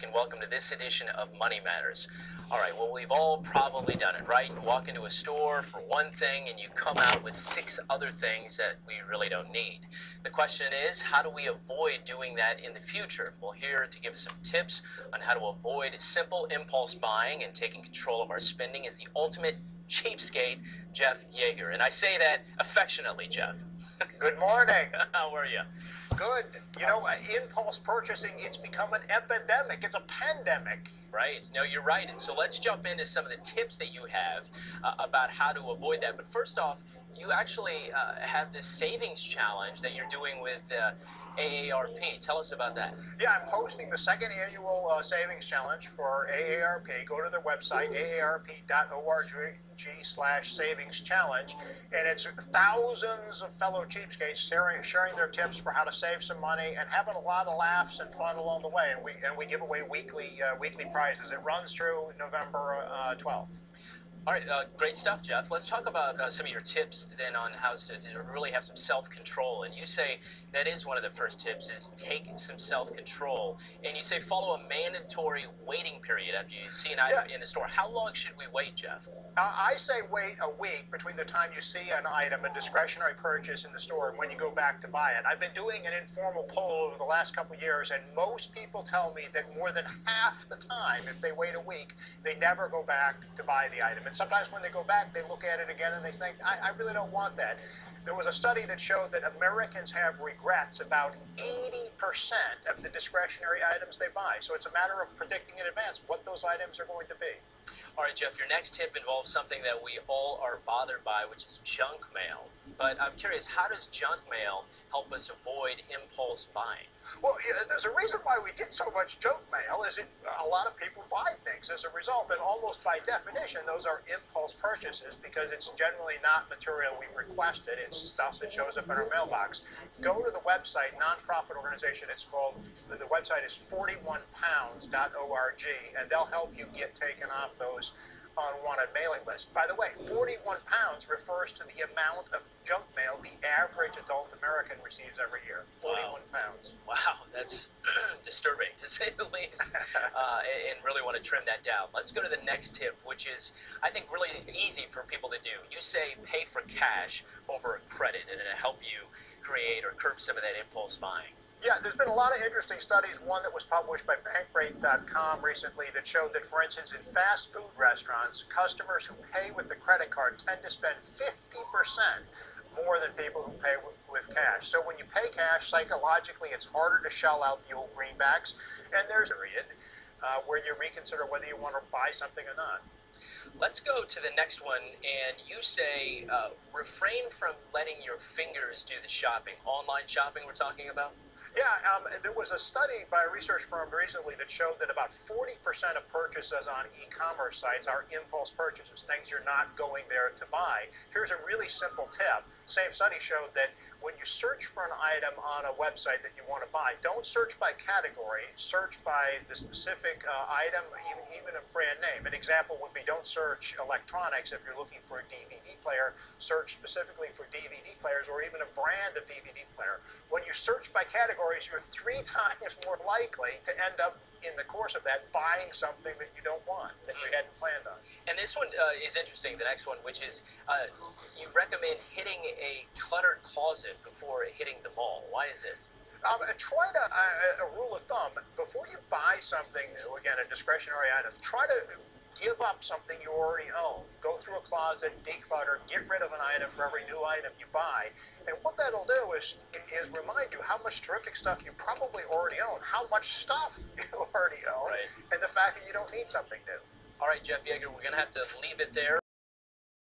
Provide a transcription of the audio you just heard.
and welcome to this edition of Money Matters. All right, well, we've all probably done it, right? You walk into a store for one thing and you come out with 6 other things that we really don't need. The question is, how do we avoid doing that in the future? Well, here to give us some tips on how to avoid simple impulse buying and taking control of our spending is the ultimate cheapskate, Jeff Yeager. And I say that affectionately, Jeff. Good morning. How are you? Good. You know, impulse purchasing, it's become an epidemic. It's a pandemic. Right. No, you're right. And so let's jump into some of the tips that you have about how to avoid that. But first off, you actually have this savings challenge that you're doing with AARP. Tell us about that. Yeah, I'm hosting the second annual savings challenge for AARP. Go to their website, aarp.org/savings challenge, and it's thousands of fellow cheapskates sharing their tips for how to save some money and having a lot of laughs and fun along the way. And we give away weekly prizes. It runs through November 12th. All right, great stuff, Jeff. Let's talk about some of your tips then on how to really have some self-control. And you say that is one of the first tips, is take some self-control. And you say follow a mandatory waiting period after you see an item in the store. How long should we wait, Jeff? I say wait a week between the time you see an item, a discretionary purchase in the store, and when you go back to buy it. I've been doing an informal poll over the last couple of years, and most people tell me that more than half the time, if they wait a week, they never go back to buy the item. And sometimes when they go back, they look at it again and they think, I really don't want that. There was a study that showed that Americans have regrets about 80% of the discretionary items they buy. So it's a matter of predicting in advance what those items are going to be. All right, Jeff, your next tip involves something that we all are bothered by, which is junk mail. But I'm curious, how does junk mail help us avoid impulse buying? Well, there's a reason why we get so much junk mail is a lot of people buy things as a result, and almost by definition, those are impulse purchases because it's generally not material we've requested. It's stuff that shows up in our mailbox. Go to the website, nonprofit organization, the website is 41pounds.org, and they'll help you get taken off those unwanted mailing list. By the way, 41 pounds refers to the amount of junk mail the average adult American receives every year. 41 pounds. Wow, that's disturbing to say the least, and really want to trim that down. Let's go to the next tip, which is, I think, really easy for people to do. You say pay for cash over credit, and it'll help you create or curb some of that impulse buying. Yeah, there's been a lot of interesting studies. One that was published by Bankrate.com recently that showed that, for instance, in fast food restaurants, customers who pay with the credit card tend to spend 50% more than people who pay with cash. So when you pay cash, psychologically, it's harder to shell out the old greenbacks. And there's a period where you reconsider whether you want to buy something or not. Let's go to the next one, and you say refrain from letting your fingers do the shopping. Online shopping we're talking about? Yeah, there was a study by a research firm recently that showed that about 40% of purchases on e-commerce sites are impulse purchases, things you're not going there to buy. Here's a really simple tip. Same study showed that when you search for an item on a website that you want to buy, don't search by category, search by the specific item, even a brand name. An example would be don't search electronics if you're looking for a DVD player, search specifically for DVD players or even a brand of DVD player. When you search by categories, you're 3 times more likely to end up in the course of that buying something that you don't want, that you hadn't planned on. And this one is interesting, the next one, which is you recommend hitting a cluttered closet before hitting the mall. Why is this? Try to, a rule of thumb, before you buy something new, again, a discretionary item, try to give up something you already own. Go through a closet, declutter, get rid of an item for every new item you buy. And what that'll do is remind you how much terrific stuff you probably already own, how much stuff you already own, and the fact that you don't need something new. All right, Jeff Yeager, we're going to have to leave it there.